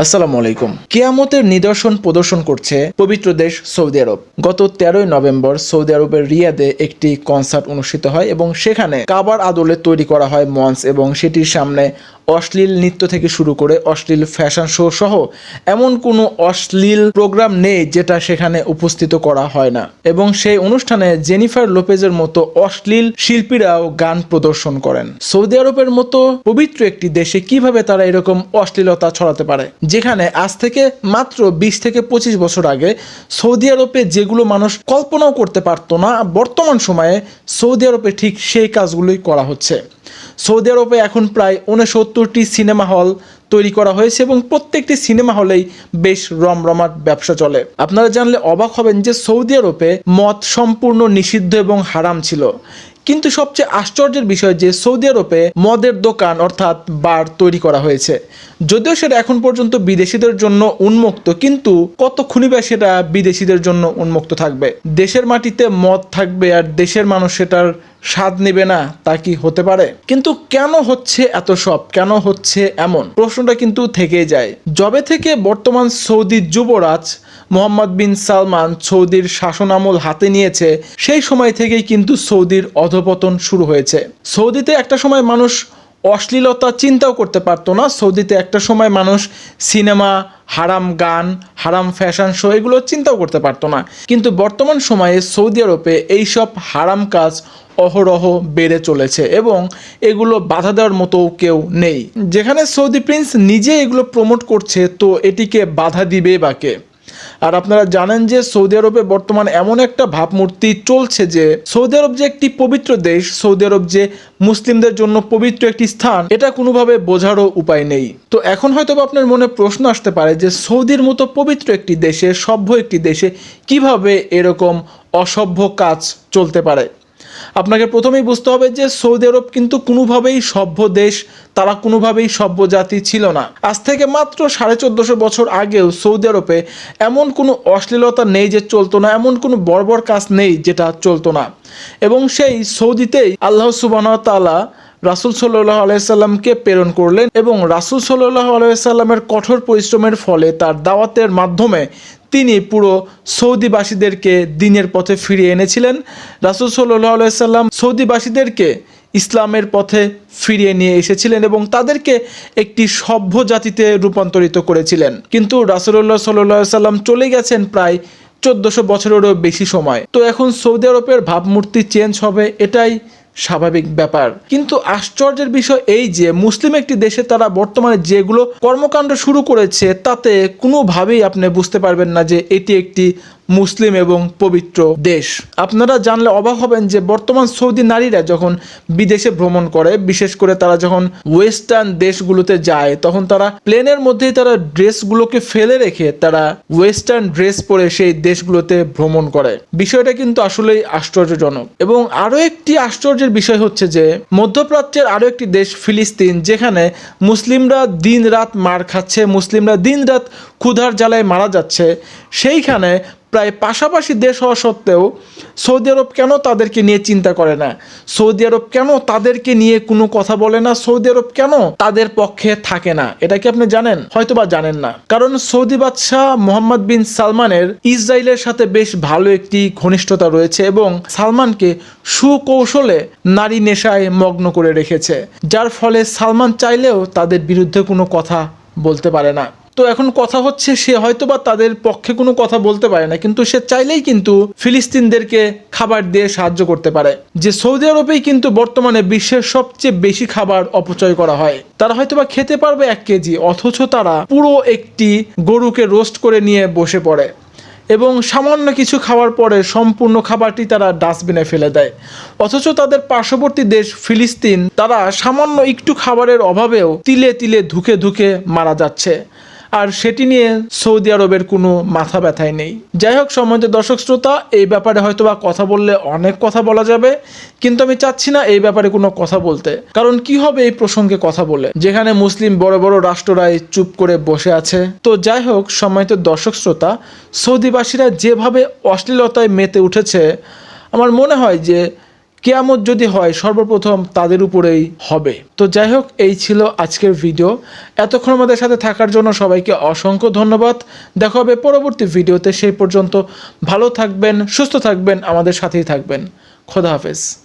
আসসালামু আলাইকুম। কিয়ামতের নিদর্শন প্রদর্শন করছে পবিত্র দেশ সৌদি আরব। গত 13ই নভেম্বর সৌদি আরবের রিয়াদে একটি কনসার্ট অনুষ্ঠিত হয় এবং সেখানে কাবার আদলে তৈরি করা হয় মঞ্চ এবং সেটির সামনে অশ্লীল নৃত্য থেকে শুরু করে অশ্লীল ফ্যাশন শো সহ এমন কোনো অশ্লীল প্রোগ্রাম নেই যেটা সেখানে উপস্থিত করা হয় না। এবং সেই অনুষ্ঠানে জেনিফার লোপেজের মতো অশ্লীল শিল্পীরাও গান প্রদর্শন করেন। সৌদি আরবের মতো পবিত্র একটি দেশে কিভাবে তারা এরকম অশ্লীলতা ছড়াতে পারে, যেখানে আজ থেকে মাত্র 20 থেকে 25 বছর আগে সৌদি আরবে যেগুলো মানুষ কল্পনাও করতে পারতো না, বর্তমান সময়ে সৌদি আরবে ঠিক সেই কাজগুলোই করা হচ্ছে। সৌদি আরবে এখন প্রায় 69টি সিনেমা হল তৈরি করা হয়েছে এবং প্রত্যেকটি সিনেমা হলেই বেশ রমরমাট ব্যবসা চলে। আপনারা জানলে অবাক হবেন যে সৌদি আরবে মদ সম্পূর্ণ নিষিদ্ধ এবং হারাম ছিল, কিন্তু সবচেয়ে আশ্চর্যের বিষয় যে সৌদি আরবে মদের দোকান অর্থাৎ বার তৈরি করা হয়েছে। যদিও সেটা এখন পর্যন্ত বিদেশিদের জন্য উন্মুক্ত, কিন্তু কতক্ষণই বা সেটা বিদেশিদের জন্য উন্মুক্ত থাকবে? দেশের মাটিতে মদ থাকবে আর দেশের মানুষ সেটার স্বাদ নেবে না, তা কি হতে পারে? কিন্তু কেন হচ্ছে এত সব, কেন হচ্ছে এমন প্রশ্নটা কিন্তু থেকেই যায়। যবে থেকে বর্তমান সৌদি যুবরাজ মোহাম্মদ বিন সালমান সৌদির শাসনামল হাতে নিয়েছে, সেই সময় থেকেই কিন্তু সৌদির অধপতন শুরু হয়েছে। সৌদিতে একটা সময় মানুষ অশ্লীলতা চিন্তাও করতে পারতো না। সৌদিতে একটা সময় মানুষ সিনেমা, হারাম গান, হারাম ফ্যাশন শো এগুলো চিন্তাও করতে পারতো না, কিন্তু বর্তমান সময়ে সৌদি আরবে এইসব হারাম কাজ অহরহ বেড়ে চলেছে এবং এগুলো বাধা দেওয়ার মতো কেউ নেই। যেখানে সৌদি প্রিন্স নিজে এগুলো প্রমোট করছে, তো এটিকে বাধা দিবে বা কে? আর আপনারা জানেন যে সৌদি আরবে বর্তমান এমন একটা ভাবমূর্তি চলছে যে সৌদি আরব যে একটি পবিত্র দেশ, সৌদি আরব যে মুসলিমদের জন্য পবিত্র একটি স্থান, এটা কোনোভাবে বোঝারও উপায় নেই। তো এখন হয়তো আপনার মনে প্রশ্ন আসতে পারে যে সৌদির মতো পবিত্র একটি দেশে, সভ্য একটি দেশে কিভাবে এরকম অসভ্য কাজ চলতে পারে? আপনাকে প্রথমেই বুঝতে হবে যে সৌদি আরব কিন্তু কোনোভাবেই সভ্য দেশ, তারা কোনোভাবেই সভ্য জাতি ছিল না। আজ থেকে মাত্র 1450 বছর আগেও সৌদি আরবে এমন কোনো অশ্লীলতা নেই যে চলতো না, এমন কোনো বর্বর কাজ নেই যেটা চলতো না। এবং সেই সৌদিতেই আল্লাহ সুবহানাহু ওয়া তাআলা রাসূল সাল্লাল্লাহু আলাইহি সাল্লামকে প্রেরণ করলেন এবং রাসূল সাল্লাল্লাহু আলাইহি সাল্লামের কঠোর পরিশ্রমের ফলে তার দাওয়াতের মাধ্যমে তিনি পুরো সৌদিবাসীদেরকে দিনের পথে ফিরিয়ে এনেছিলেন। রাসূল সাল্লাল্লাহু আলাইহি সাল্লাম সৌদিবাসীদেরকে ইসলামের পথে ফিরিয়ে নিয়ে এসেছিলেন এবং তাদেরকে একটি সভ্য জাতিতে রূপান্তরিত করেছিলেন। কিন্তু রাসূলুল্লাহ সাল্লাল্লাহু আলাইহি সাল্লাম চলে গেছেন প্রায় 1400 বছরেরও বেশি সময়। তো এখন সৌদি আরবের ভাবমূর্তি চেঞ্জ হবে, এটাই স্বাভাবিক ব্যাপার। কিন্তু আশ্চর্যের বিষয় এই যে মুসলিম একটি দেশে তারা বর্তমানে যেগুলো কর্মকাণ্ড শুরু করেছে, তাতে কোনোভাবেই আপনি বুঝতে পারবেন না যে এটি একটি মুসলিম এবং পবিত্র দেশ। আপনারা জানলে অবাক হবেন যে বর্তমান সৌদি নারীরা যখন বিদেশে ভ্রমণ করে, বিশেষ করে তারা যখন ওয়েস্টার্ন দেশগুলোতে যায়, তখন তারা প্লেনের মধ্যেই তারা ড্রেসগুলোকে ফেলে রেখে তারা ওয়েস্টার্ন ড্রেস পরে সেই দেশগুলোতে ভ্রমণ করে। বিষয়টা কিন্তু আসলেই আশ্চর্যজনক। এবং আরও একটি আশ্চর্যের বিষয় হচ্ছে যে মধ্যপ্রাচ্যের আরও একটি দেশ ফিলিস্তিন, যেখানে মুসলিমরা দিন রাত মার খাচ্ছে, মুসলিমরা দিন রাত ক্ষুধার জ্বালায় মারা যাচ্ছে, সেইখানে প্রায় পাশাপাশি দেশ হওয়া সত্ত্বেও সৌদি আরব কেন তাদেরকে নিয়ে চিন্তা করে না? সৌদি আরব কেন তাদেরকে নিয়ে কোনো কথা বলে না? সৌদি আরব কেন তাদের পক্ষে থাকে না? এটা কি আপনি জানেন? হয়তো বা জানেন না। কারণ সৌদি বাদশাহ মোহাম্মদ বিন সালমানের ইসরায়েলের সাথে বেশ ভালো একটি ঘনিষ্ঠতা রয়েছে এবং সালমানকে সুকৌশলে নারী নেশায় মগ্ন করে রেখেছে, যার ফলে সালমান চাইলেও তাদের বিরুদ্ধে কোনো কথা বলতে পারে না। তো এখন কথা হচ্ছে সে হয়তোবা তাদের পক্ষে কোনো কথা বলতে পারে না, কিন্তু সে চাইলেই কিন্তু ফিলিস্তিনদেরকে খাবার দিয়ে সাহায্য করতে পারে। যে সৌদি আরবেই কিন্তু বর্তমানে বিশ্বের সবচেয়ে বেশি খাবার অপচয় করা হয়। তারা হয়তোবা খেতে পারবে 1 কেজি, অথচ তারা পুরো একটি গরুকে রোস্ট করে নিয়ে বসে পড়ে এবং সামান্য কিছু খাওয়ার পরে সম্পূর্ণ খাবারটি তারা ডাস্টবিনে ফেলে দেয়। অথচ তাদের পার্শ্ববর্তী দেশ ফিলিস্তিন, তারা সামান্য একটু খাবারের অভাবেও তিলে তিলে ধুকে ধুকে মারা যাচ্ছে, আর সেটি নিয়ে সৌদি আরবের কোনো মাথা ব্যথাই নেই। যাই হোক, সম্মানিত দর্শক শ্রোতা, এই ব্যাপারে হয়তোবা কথা বললে অনেক কথা বলা যাবে, কিন্তু আমি চাচ্ছি না এই ব্যাপারে কোনো কথা বলতে। কারণ কি হবে এই প্রসঙ্গে কথা বলে, যেখানে মুসলিম বড় বড় রাষ্ট্ররাই চুপ করে বসে আছে। তো যাই হোক, সম্মানিত দর্শক শ্রোতা, সৌদিবাসীরা যেভাবে অশ্লীলতায় মেতে উঠেছে, আমার মনে হয় যে কিয়ামত যদি হয় সর্বপ্রথম তাদের উপরেই হবে। তো যাই হোক, এই ছিল আজকের ভিডিও। এতক্ষণ আমাদের সাথে থাকার জন্য সবাইকে অসংখ্য ধন্যবাদ। দেখা হবে পরবর্তী ভিডিওতে। সেই পর্যন্ত ভালো থাকবেন, সুস্থ থাকবেন, আমাদের সাথেই থাকবেন। খোদা হাফেজ।